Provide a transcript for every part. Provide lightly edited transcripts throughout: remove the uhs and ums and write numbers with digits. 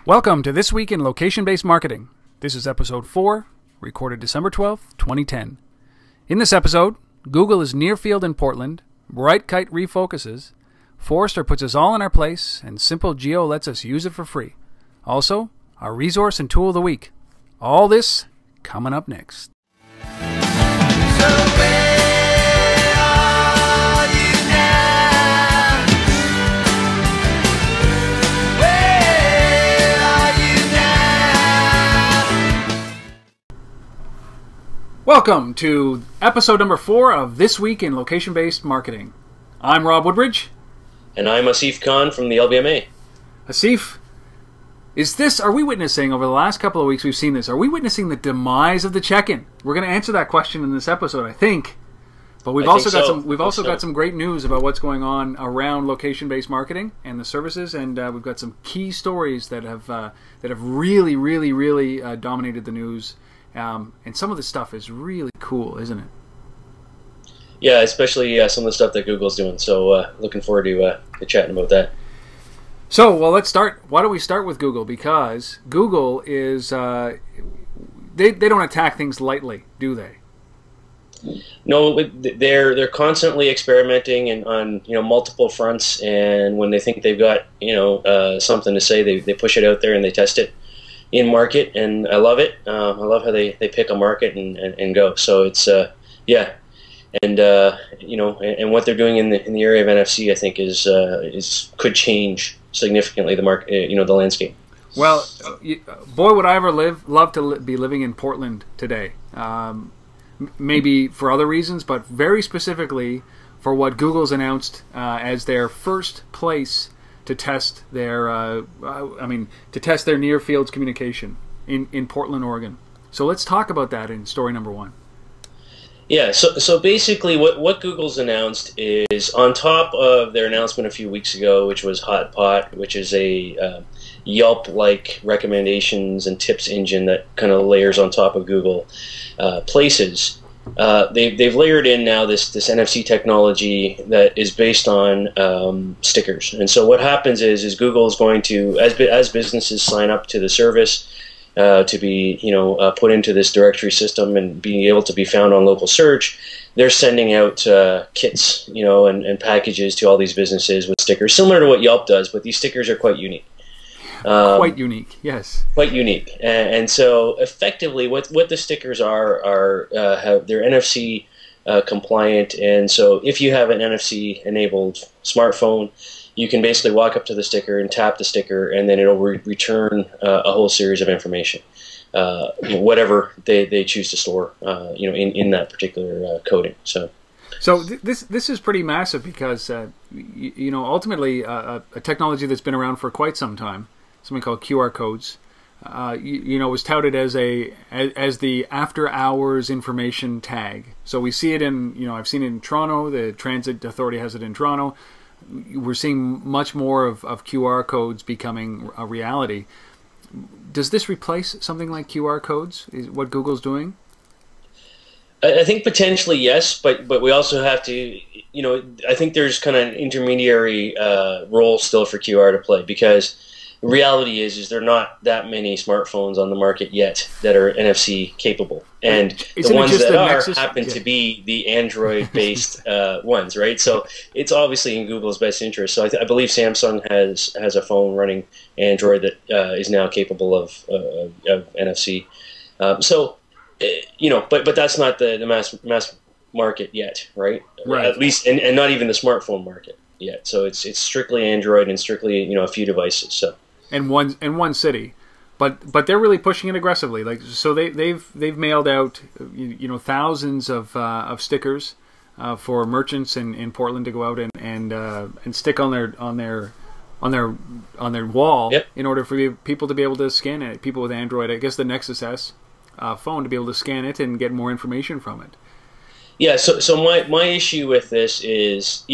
Welcome to This Week in Location-Based Marketing. This is episode 4, recorded December 12th, 2010. In this episode, Google is near field in Portland, BrightKite refocuses, Forrester puts us all in our place, and SimpleGeo lets us use it for free. Also, our resource and tool of the week. All this coming up next. Welcome to episode number 4 of This Week in Location-Based Marketing. I'm Rob Woodbridge. And I'm Asif Khan from the LBMA. Asif, are we witnessing, over the last couple of weeks we've seen this, are we witnessing the demise of the check-in? We're going to answer that question in this episode, I think. But we've also got some great news about what's going on around location-based marketing and the services, and we've got some key stories that have really dominated the news. And some of the stuff is really cool, isn't it? Yeah, especially some of the stuff that Google's doing. So looking forward to chatting about that. So, well, let's start. Why don't we start with Google? Because Google is they don't attack things lightly, do they? No, they're constantly experimenting on multiple fronts, and when they think they've got something to say, they push it out there and they test it in market, and I love it. I love how they pick a market and go. So it's and and what they're doing in the area of NFC, I think is could change significantly the market, the landscape. Well, boy, would I ever love to be living in Portland today. Maybe for other reasons, but very specifically for what Google's announced as their first place to test their near fields communication in Portland, Oregon. So let's talk about that in story number 1. Yeah, so basically what Google's announced is, on top of their announcement a few weeks ago, which was Hotpot, which is a Yelp-like recommendations and tips engine that kind of layers on top of Google Places. They've layered in now this NFC technology that is based on stickers. And so what happens is Google is going to, as businesses sign up to the service to be put into this directory system and being able to be found on local search, they're sending out kits and packages to all these businesses with stickers, similar to what Yelp does, but these stickers are quite unique. Quite unique, yes. Quite unique, and so effectively, what the stickers are they're NFC compliant, and so if you have an NFC enabled smartphone, you can basically walk up to the sticker and tap the sticker, and then it'll return a whole series of information, whatever they choose to store, in that particular coding. So this is pretty massive because ultimately a technology that's been around for quite some time, something called QR codes, was touted as the after hours information tag. So we see it in, I've seen it in Toronto. The Transit Authority has it in Toronto. We're seeing much more of QR codes becoming a reality. Does this replace something like QR codes? Is what Google's doing? I think potentially yes, but we also have to, I think there's kind of an intermediary role still for QR to play, because the reality is there are not that many smartphones on the market yet that are NFC capable, and the ones that are happen to be the Android-based ones, right? So it's obviously in Google's best interest. So I believe Samsung has a phone running Android that is now capable of NFC. But that's not the mass market yet, right? Right. At least, and not even the smartphone market yet. So it's strictly Android and strictly a few devices. So. And one city, but they're really pushing it aggressively. Like, so they've mailed out thousands of stickers for merchants in Portland to go out and stick on their wall. Yep. In order for people to be able to scan it. People with Android, I guess the Nexus S phone, to be able to scan it and get more information from it. Yeah, so my issue with this is,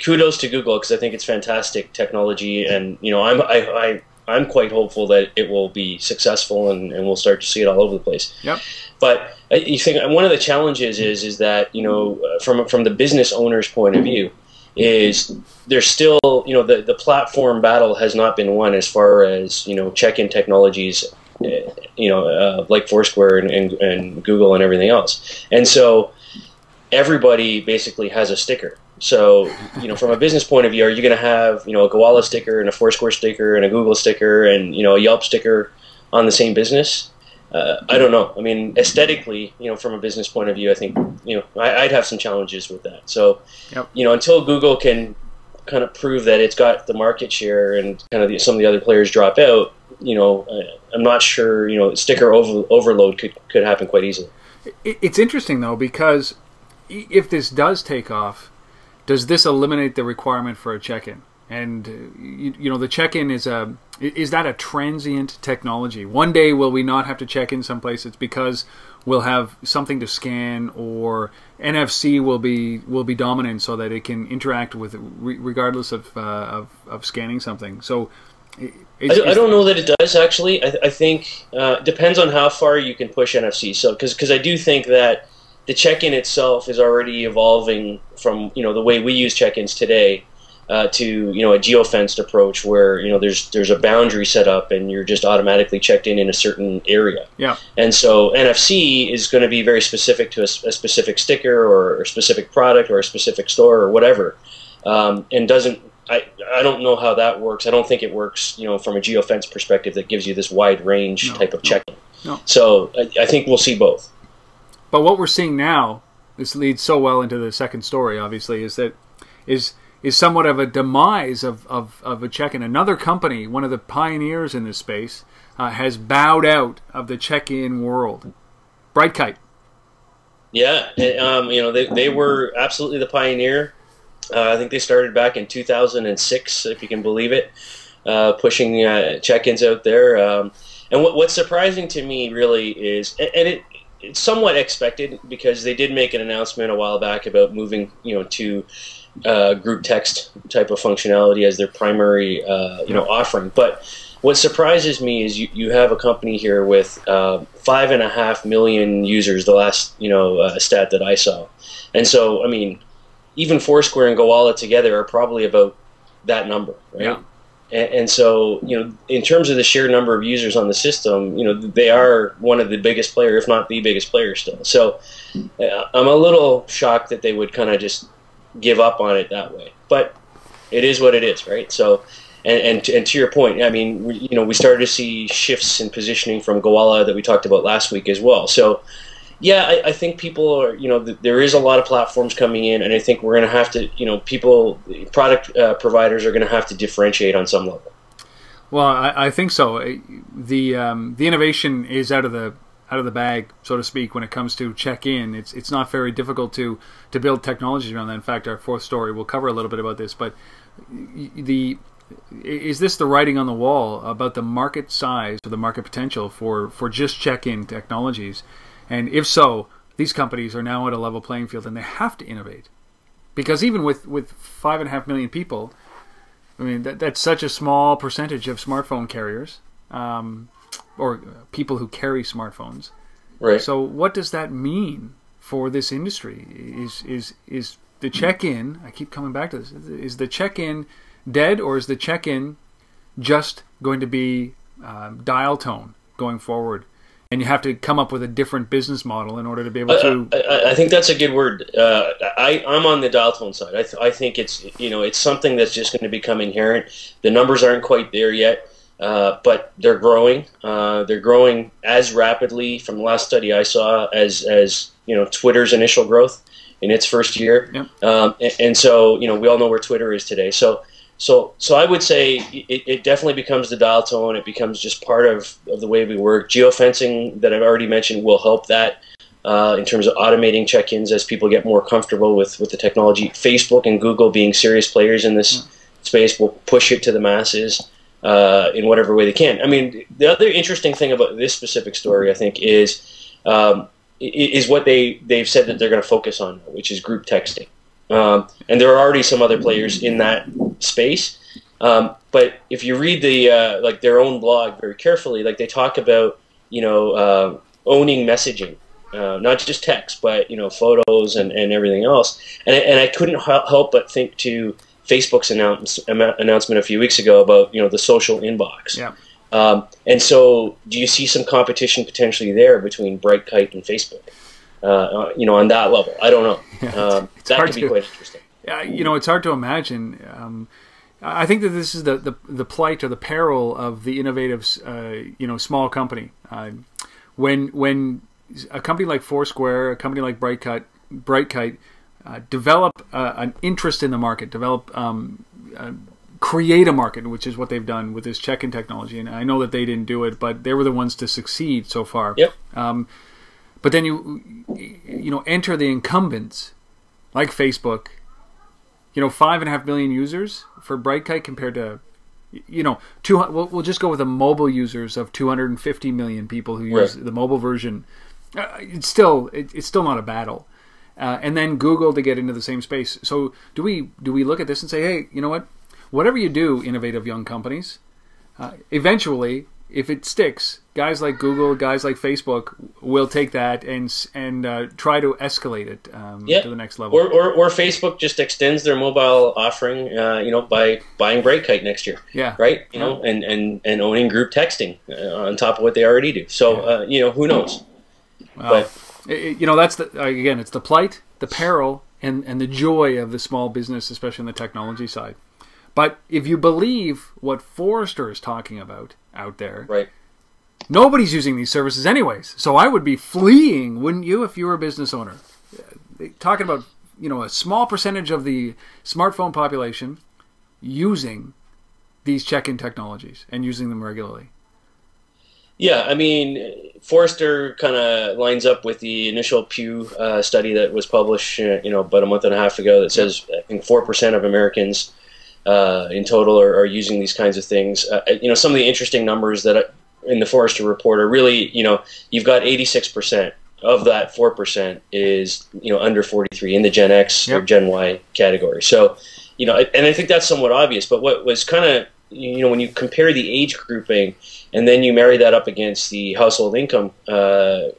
kudos to Google, because I think it's fantastic technology, and I'm quite hopeful that it will be successful and we'll start to see it all over the place. Yep. But you think one of the challenges is that from the business owner's point of view is there's still, the platform battle has not been won as far as, check-in technologies, like Foursquare and Google and everything else. And so everybody basically has a sticker. So, from a business point of view, are you going to have, a Gowalla sticker and a Foursquare sticker and a Google sticker and, a Yelp sticker on the same business? I don't know. I mean, aesthetically, from a business point of view, I think, I'd have some challenges with that. So, yep. Until Google can kind of prove that it's got the market share and kind of some of the other players drop out, I'm not sure, sticker overload could happen quite easily. It's interesting, though, because if this does take off, does this eliminate the requirement for a check-in? And the check-in is that a transient technology? One day will we not have to check in someplace? It's because we'll have something to scan, or NFC will be dominant so that it can interact with regardless of scanning something. So I don't know that it does actually. I think it depends on how far you can push NFC. So because I do think that the check-in itself is already evolving from the way we use check-ins today to a geofenced approach where there's a boundary set up and you're just automatically checked in a certain area. Yeah. And so NFC is going to be very specific to a specific sticker or a specific product or a specific store or whatever, and doesn't. I don't know how that works. I don't think it works from a geofence perspective that gives you this wide range type of check-in. No. So I think we'll see both. But what we're seeing now, this leads so well into the second story, obviously, is somewhat of a demise of a check-in. Another company, one of the pioneers in this space, has bowed out of the check-in world. BrightKite. Yeah, they were absolutely the pioneer. I think they started back in 2006, if you can believe it, pushing check-ins out there. And what's surprising to me really is, and it's somewhat expected because they did make an announcement a while back about moving, to group text type of functionality as their primary, offering. But what surprises me is you have a company here with 5.5 million users, the last, stat that I saw. And so, I mean, even Foursquare and Gowalla together are probably about that number, right? Yeah. And so, in terms of the sheer number of users on the system, they are one of the biggest player, if not the biggest player still. So I'm a little shocked that they would kind of just give up on it that way. But it is what it is, right? So, and to your point, I mean, we started to see shifts in positioning from Gowalla that we talked about last week as well. So, yeah, I think people are, there is a lot of platforms coming in, and I think we're going to have to, product providers are going to have to differentiate on some level. Well, I think so. The innovation is out of the bag, so to speak, when it comes to check-in. It's not very difficult to build technologies around that. In fact, our fourth story will cover a little bit about this. But is this the writing on the wall about the market size or the market potential for just check-in technologies? And if so, these companies are now at a level playing field, and they have to innovate, because even with 5.5 million people, I mean that's such a small percentage of smartphone carriers, or people who carry smartphones. Right. So what does that mean for this industry? Is the check-in? I keep coming back to this. Is the check-in dead, or is the check-in just going to be dial tone going forward? And you have to come up with a different business model in order to be able to. I think that's a good word. I'm on the dial tone side. I think it's it's something that's just going to become inherent. The numbers aren't quite there yet, but they're growing. They're growing as rapidly from the last study I saw as Twitter's initial growth in its first year. Yep. And so we all know where Twitter is today. So I would say it definitely becomes the dial tone. It becomes just part of the way we work. Geofencing that I've already mentioned will help that in terms of automating check-ins as people get more comfortable with the technology. Facebook and Google, being serious players in this space, will push it to the masses in whatever way they can. I mean, the other interesting thing about this specific story, I think, is what they've said that they're going to focus on, which is group texting. And there are already some other players in that space, but if you read their own blog very carefully, they talk about owning messaging, not just text, but photos and everything else. And I couldn't help but think to Facebook's announcement a few weeks ago about the social inbox. Yeah. And so, do you see some competition potentially there between BrightKite and Facebook? On that level, I don't know. Yeah, it's that could be quite interesting. It's hard to imagine. I think that this is the plight or the peril of the innovative, small company. When a company like Foursquare, a company like BrightKite, develop an interest in the market, create a market, which is what they've done with this check-in technology. And I know that they didn't do it, but they were the ones to succeed so far. Yep. But then you enter the incumbents like Facebook. 5.5 million users for BrightKite compared to, we'll just go with the mobile users of 250 million people who use the mobile version. It's still not a battle. And then Google to get into the same space. So do we look at this and say, hey, you know what? Whatever you do, innovative young companies, eventually, if it sticks, guys like Google, guys like Facebook will take that and try to escalate it to the next level. Or Facebook just extends their mobile offering, by buying BrightKite next year. Yeah. Right. And owning group texting on top of what they already do. So who knows? Well, that's again, it's the plight, the peril, and the joy of the small business, especially on the technology side. But if you believe what Forrester is talking about out there, right, nobody's using these services anyways. So I would be fleeing, wouldn't you, if you were a business owner? Talking about a small percentage of the smartphone population using these check-in technologies and using them regularly. Yeah, I mean, Forrester kind of lines up with the initial Pew study that was published, about a month and a half ago that says I think 4% of Americans in total are using these kinds of things. Some of the interesting numbers that in the Forrester report are really, you've got 86% of that 4% is, under 43 in the Gen X or Gen Y category. So, and I think that's somewhat obvious. But what was kind of, when you compare the age grouping and then you marry that up against the household income data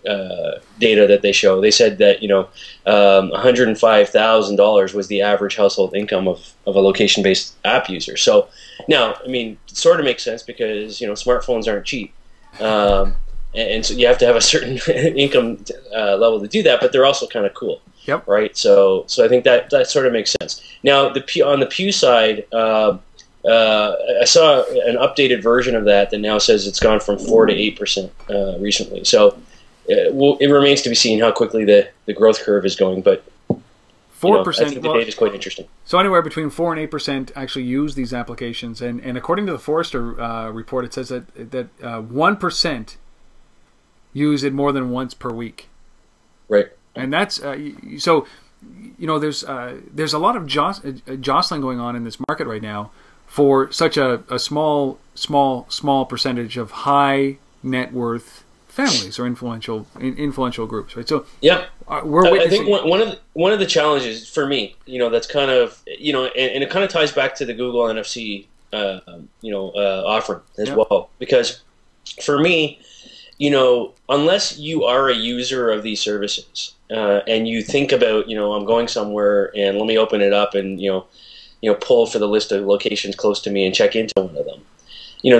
that they show, they said that $105,000 was the average household income of a location-based app user. So now, I mean, it sort of makes sense because smartphones aren't cheap, and so you have to have a certain income level to do that. But they're also kind of cool, right? So I think that sort of makes sense. Now, on the Pew side. I saw an updated version of that now says it's gone from 4 to 8% recently. So it remains to be seen how quickly the growth curve is going. But 4%. I think the data is quite interesting. So anywhere between 4 and 8% actually use these applications, and according to the Forrester report, it says that 1% use it more than once per week. Right. And that's so. There's a lot of jostling going on in this market right now for such a small percentage of high net worth families or influential groups, right? So we're witnessing. I think one of the challenges for me, that's kind of and it kind of ties back to the Google NFC offering as well, because for me, unless you are a user of these services and you think about I'm going somewhere and let me open it up and pull for the list of locations close to me and check into one of them.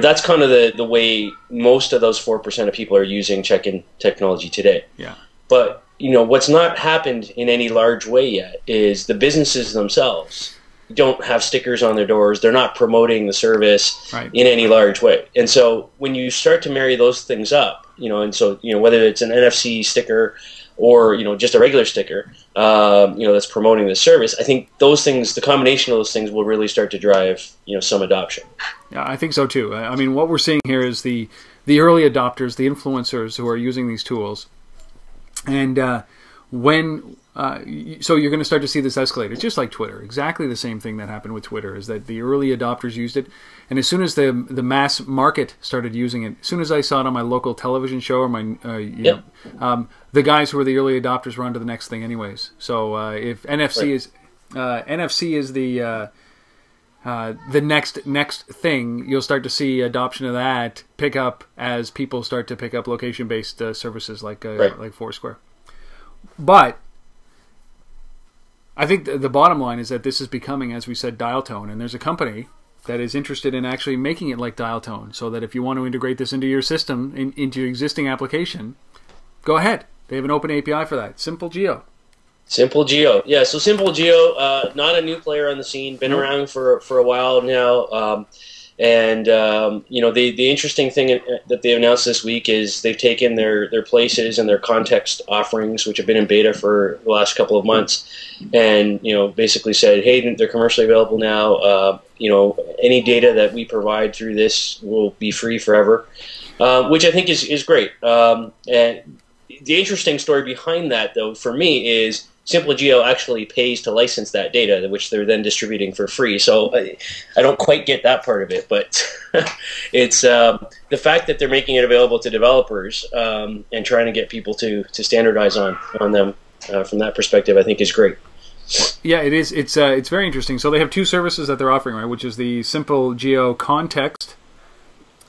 That's kind of the way most of those 4% of people are using check-in technology today. Yeah. But, what's not happened in any large way yet is the businesses themselves don't have stickers on their doors. They're not promoting the service in any large way. And so when you start to marry those things up, whether it's an NFC sticker or just a regular sticker, that's promoting the service, I think those things, the combination of those things, will really start to drive some adoption. Yeah, I think so too. I mean, what we're seeing here is the early adopters, the influencers who are using these tools, and so you're going to start to see this escalate. It's just like Twitter, exactly the same thing that happened with Twitter, is that the early adopters used it, and as soon as the mass market started using it, as soon as I saw it on my local television show or my the guys who were the early adopters were on to the next thing anyways. So if NFC is the next thing, you'll start to see adoption of that pick up as people start to pick up location-based services like Foursquare. But I think the bottom line is that this is becoming, as we said, dial tone, and there's a company that is interested in actually making it like dial tone, so that if you want to integrate this into your system, into your existing application, go ahead. They have an open API for that. SimpleGeo. SimpleGeo, yeah. So SimpleGeo, not a new player on the scene, been around for a while now. You know, the interesting thing that they announced this week is they've taken their places and their context offerings, which have been in beta for the last couple of months, and, you know, basically said, hey, they're commercially available now. You know, any data that we provide through this will be free forever, which I think is great. And the interesting story behind that, though, for me, is SimpleGeo actually pays to license that data, which they're then distributing for free. So I don't quite get that part of it, but it's the fact that they're making it available to developers and trying to get people to standardize on them from that perspective, I think is great. Yeah, it is. It's very interesting. So they have two services that they're offering, right? Which is the SimpleGeo Context,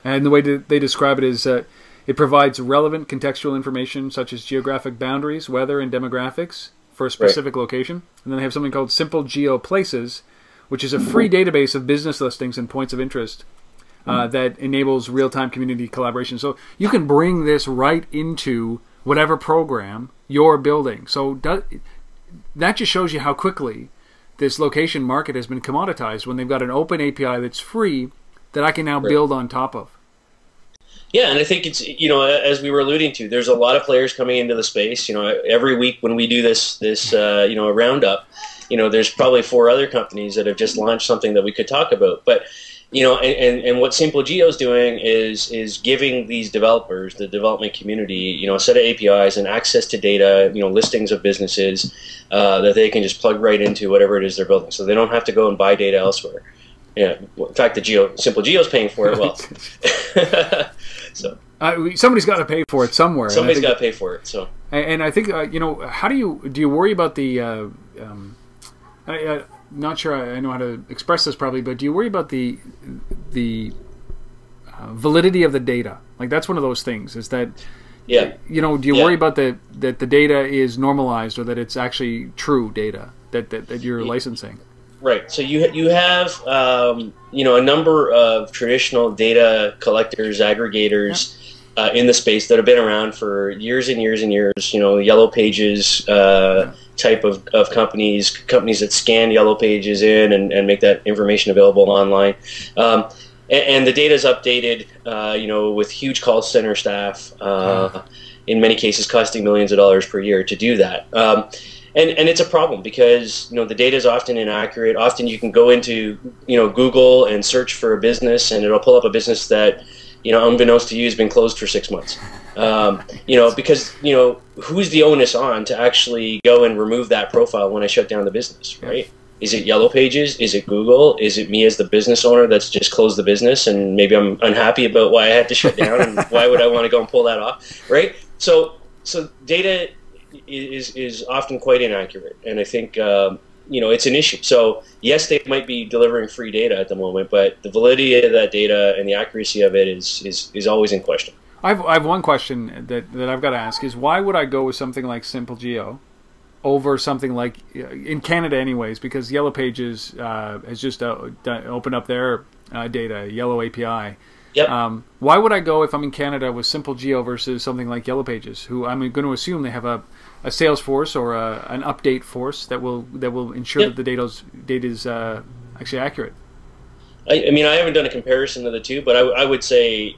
and the way they describe it is it provides relevant contextual information such as geographic boundaries, weather, and demographics for a specific location. And then they have something called SimpleGeo Places, which is a free database of business listings and points of interest that enables real-time community collaboration. So you can bring this right into whatever program you're building. So that just shows you how quickly this location market has been commoditized when they've got an open API that's free that I can now build on top of. Yeah, and I think it's, you know, as we were alluding to, there's a lot of players coming into the space. You know, every week when we do this you know, a roundup, you know, there's probably 4 other companies that have just launched something that we could talk about. But, you know, and what SimpleGeo is doing is giving these developers, the development community, you know, a set of APIs and access to data, you know, listings of businesses that they can just plug right into whatever it is they're building. So they don't have to go and buy data elsewhere. Yeah, in fact, SimpleGeo is paying for it. Well, so somebody's got to pay for it somewhere. Somebody's got to pay for it. So, and I think you know, how do you worry about the? I'm not sure I know how to express this probably, but do you worry about the validity of the data? Like that's one of those things. Is that you know? Do you worry about that the data is normalized or that it's actually true data that you're licensing? Right. So you have you know, a number of traditional data collectors, aggregators in the space that have been around for years and years and years. You know, Yellow Pages type of companies that scan Yellow Pages in and make that information available online. And the data is updated, you know, with huge call center staff, in many cases costing millions of dollars per year to do that. And it's a problem because, you know, the data is often inaccurate. Often you can go into, you know, Google and search for a business and it'll pull up a business that, you know, unbeknownst to you has been closed for 6 months. You know, because, you know, who's the onus on to actually go and remove that profile when I shut down the business, right? Is it Yellow Pages? Is it Google? Is it me as the business owner that's just closed the business and maybe I'm unhappy about why I had to shut down and why would I want to go and pull that off, right? So data is often quite inaccurate, and I think you know, it's an issue. So yes, they might be delivering free data at the moment, but the validity of that data and the accuracy of it is always in question. I have one question that I've got to ask is why would I go with something like SimpleGeo over something like in Canada, anyways? Because Yellow Pages has just opened up their data, Yellow API. Yep. Why would I go if I'm in Canada with SimpleGeo versus something like Yellow Pages, who I'm going to assume they have a sales force or an update force that will ensure that the data is actually accurate? I mean, I haven't done a comparison of the two, but I would say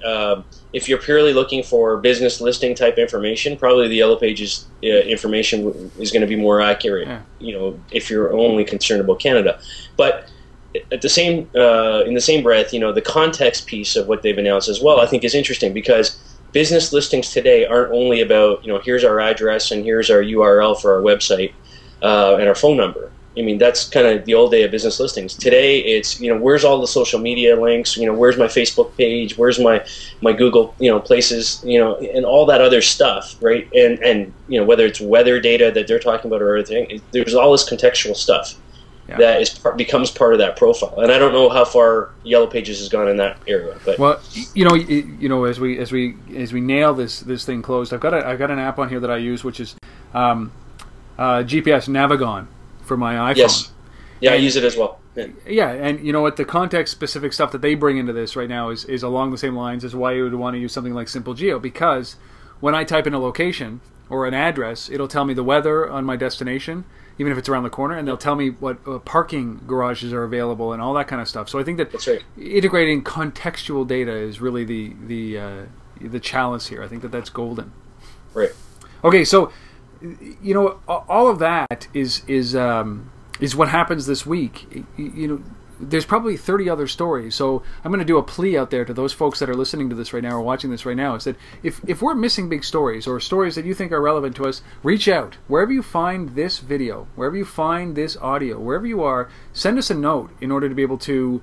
if you're purely looking for business listing type information, probably the Yellow Pages information is going to be more accurate. Yeah. You know, if you're only concerned about Canada, but at the same in the same breath, you know, the context piece of what they've announced as well, I think is interesting because business listings today aren't only about, you know, here's our address and here's our URL for our website and our phone number. I mean, that's kind of the old day of business listings. Today, it's, you know, where's all the social media links? You know, where's my Facebook page? Where's my Google, you know, places? You know, and all that other stuff, right? And you know, whether it's weather data that they're talking about or anything, there's all this contextual stuff. Yeah. That becomes part of that profile, and I don't know how far Yellow Pages has gone in that area. But well, you know, as we nail this thing closed, I've got an app on here that I use, which is GPS Navigon for my iPhone. Yes. Yeah, I use it as well. Yeah, and you know what? The context-specific stuff that they bring into this right now is along the same lines as why you would want to use something like SimpleGeo, because when I type in a location or an address, it'll tell me the weather on my destination, even if it's around the corner, and they'll tell me what parking garages are available and all that kind of stuff. So I think that that's right. Integrating contextual data is really the chalice here. I think that that's golden. Right. Okay, so you know, all of that is what happens this week. You know, there's probably 30 other stories. So I'm going to do a plea out there to those folks that are listening to this right now or watching this right now, is that if we're missing big stories or stories that you think are relevant to us, reach out. Wherever you find this video, wherever you find this audio, wherever you are, send us a note in order to be able to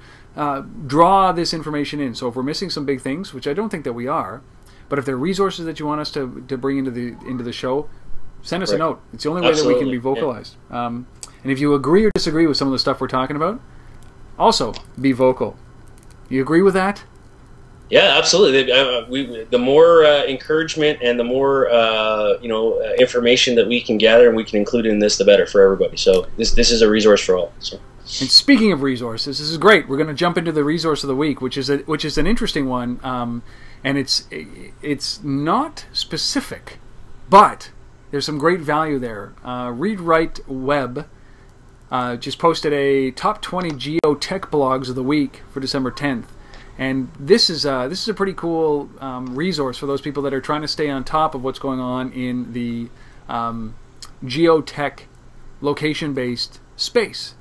draw this information in. So if we're missing some big things, which I don't think that we are, but if there are resources that you want us to bring into the show, send us a note. It's the only way that we can be vocalized. Yeah. And if you agree or disagree with some of the stuff we're talking about, also be vocal. You agree with that? Yeah, absolutely. The more encouragement and the more information that we can gather and we can include in this, the better for everybody. So this is a resource for all. So. And speaking of resources, this is great. We're going to jump into the resource of the week, which is an interesting one, and it's not specific, but there's some great value there. ReadWriteWeb just posted a top 20 Geo Tech blogs of the week for December 10th, and this is a pretty cool resource for those people that are trying to stay on top of what's going on in the Geo Tech location-based space,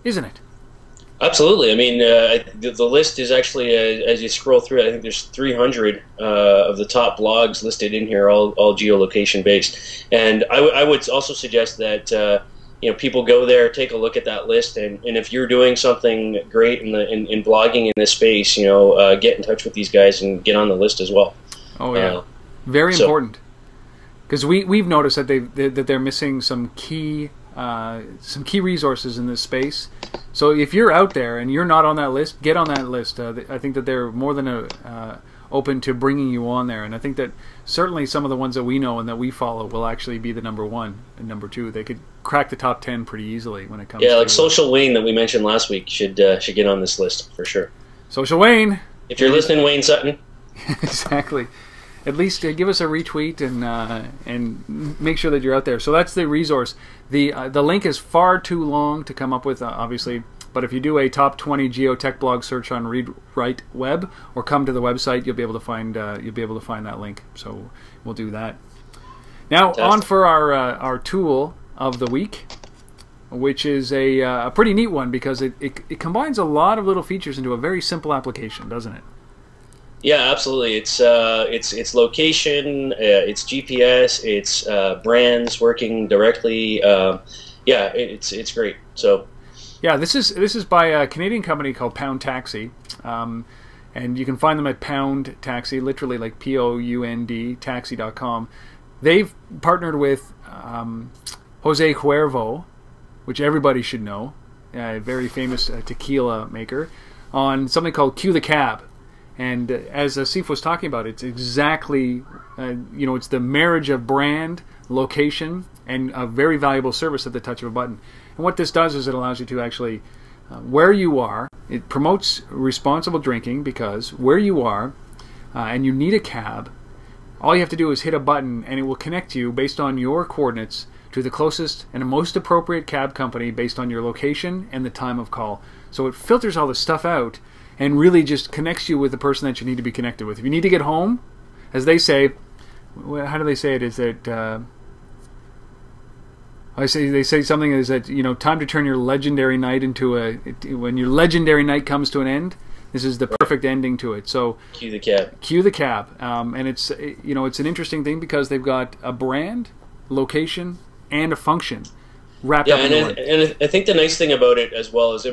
isn't it? Absolutely. I mean, the list is actually, as you scroll through it, I think there's 300 of the top blogs listed in here, all geolocation based. And I would also suggest that people go there, take a look at that list, and if you're doing something great in blogging in this space, get in touch with these guys and get on the list as well. Oh yeah, very important, because we've noticed that they're missing some key resources in this space. So if you're out there and you're not on that list, get on that list. I think that they're more than open to bringing you on there, and I think that certainly some of the ones that we know and that we follow will actually be the number one and number two. They could crack the top 10 pretty easily when it comes. Yeah, like Social Wayne that we mentioned last week should get on this list for sure. Social Wayne, if you're listening, Wayne Sutton. Exactly. At least give us a retweet and make sure that you're out there. So that's the resource. The link is far too long to come up with, obviously. But if you do a top 20 geotech blog search on ReadWriteWeb or come to the website, you'll be able to find that link. So we'll do that. Now on for our tool of the week, which is a pretty neat one because it combines a lot of little features into a very simple application, doesn't it? Yeah, absolutely. It's location, it's GPS, it's brands working directly. Yeah, it's great. So. Yeah, this is by a Canadian company called Pound Taxi, and you can find them at Pound Taxi, literally like POUND taxi.com. They've partnered with Jose Cuervo, which everybody should know, a very famous tequila maker, on something called Cue the Cab. And as Asif was talking about, it's exactly, it's the marriage of brand, location, and a very valuable service at the touch of a button. And what this does is it allows you to actually, where you are, it promotes responsible drinking because where you are and you need a cab, all you have to do is hit a button and it will connect you based on your coordinates to the closest and most appropriate cab company based on your location and the time of call. So it filters all this stuff out and really just connects you with the person that you need to be connected with. If you need to get home, as they say, how do they say it? Is that they say something is that time to turn your legendary night into when your legendary night comes to an end. This is the perfect ending to it. So cue the cab. Cue the cab, and it's it's an interesting thing because they've got a brand, location, and a function wrapped up in one. And I think the nice thing about it as well is,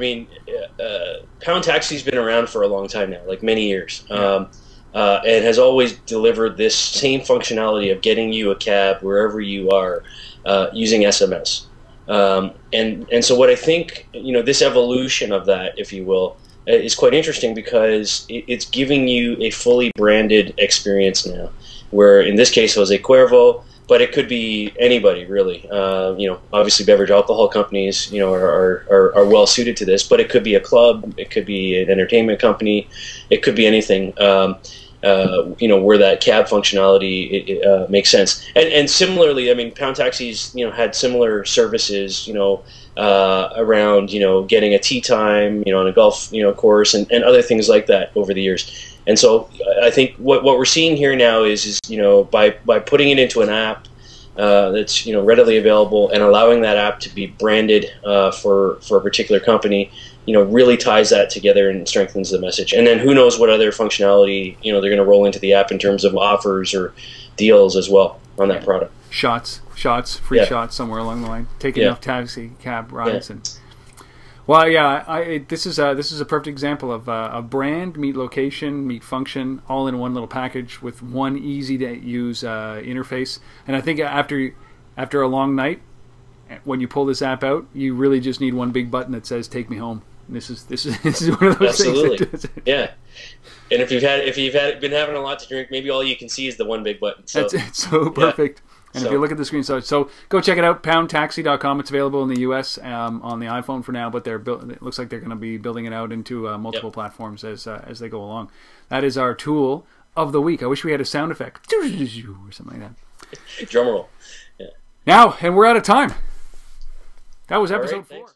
Pound Taxi's been around for a long time now, like many years. Yeah. And has always delivered this same functionality of getting you a cab wherever you are using SMS. And so what I think, this evolution of that, if you will, is quite interesting because it's giving you a fully branded experience now, where in this case Jose Cuervo but it could be anybody really. You know, obviously beverage alcohol companies, you know, are well suited to this, but it could be a club, it could be an entertainment company, it could be anything. You know, where that cab functionality makes sense. And similarly, I mean, Pound Taxis, you know, had similar services, you know, around, you know, getting a tea time, you know, on a golf, you know, course, and other things like that over the years. And so I think what we're seeing here now is you know, by putting it into an app that's, you know, readily available and allowing that app to be branded for a particular company, you know, really ties that together and strengthens the message. And then who knows what other functionality, you know, they're going to roll into the app in terms of offers or deals as well on that product. Shots, free shots somewhere along the line. Take enough taxi cab rides and. Well, yeah, this is a perfect example of a brand meet location, meet function, all in one little package with one easy to use interface. And I think after a long night, when you pull this app out, you really just need one big button that says "Take me home." This is one of those things that does it. Yeah. And if you've been having a lot to drink, maybe all you can see is the one big button. So it's so perfect. Yeah. And if you look at the screen, so go check it out, poundtaxi.com. It's available in the U.S. On the iPhone for now, but it looks like they're going to be building it out into multiple platforms as they go along. That is our tool of the week. I wish we had a sound effect or something like that. Drum roll. Yeah. Now, and we're out of time. That was episode 4.